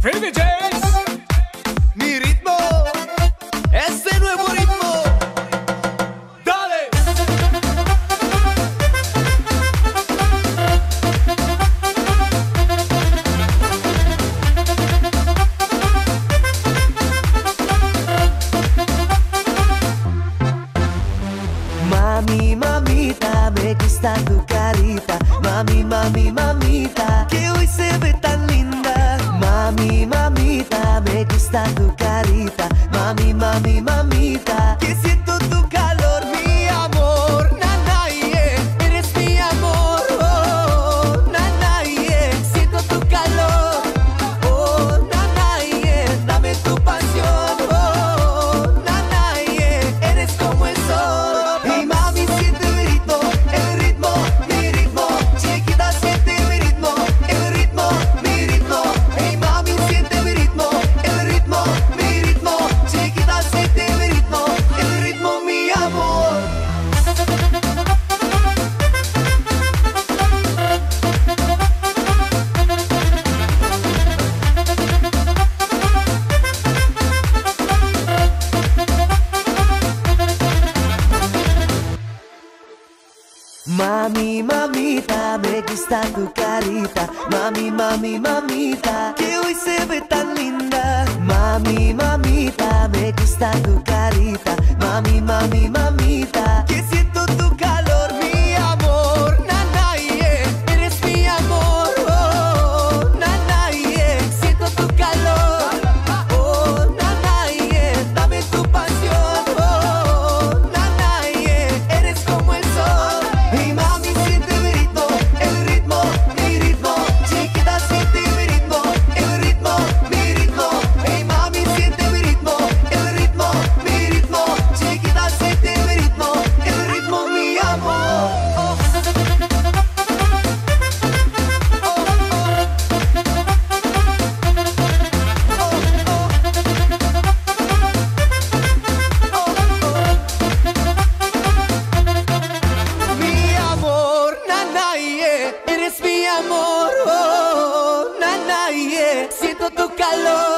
Free DJs, mi ritmo, ese nuevo ritmo. Dale. Mami, mamita, me gusta tu carita. Mami, mami, mamita, que hoy se ve tan linda. Mami, mamita, me gusta tu carita. Mami, mami, mamita, que siento tu calor, mi amor. Nana, yeah, eres mi amor. Oh, nana, yeah, siento tu calor. Oh, nana, yeah, dame tu pasión. Oh, nana, yeah, eres como el sol. Y mami, siente mi ritmo, el ritmo, mi ritmo. Chiquita, siente mi ritmo, el ritmo, mi ritmo. Hey mami, siente mi ritmo, el ritmo, mi ritmo. Chiquita, siente mi ritmo, el ritmo, mi amor. Mami, mamita, me gusta tu carita. Mami, mami, mamita, que hoy se ve tan linda. Mami, mamita, me gusta tu carita. Mami, mami, mamita, que siento tu calor, mi amor. Nana, yeah, eres mi amor. Oh, nana, yeah, siento tu calor. Oh, nana, yeah, dame tu pasión. Oh, nana, yeah, eres como el sol. Hey mami, siente mi ritmo, el ritmo, mi ritmo. Chiquita, siente mi ritmo, el ritmo, mi ritmo. Hey mami, siente mi ritmo, el ritmo, mi ritmo. Chiquita, siente mi ritmo, el ritmo, mi amor. Oh. Mi amor, nana, yeah, eres mi amor, oh, nana, yeah, siento tu calor.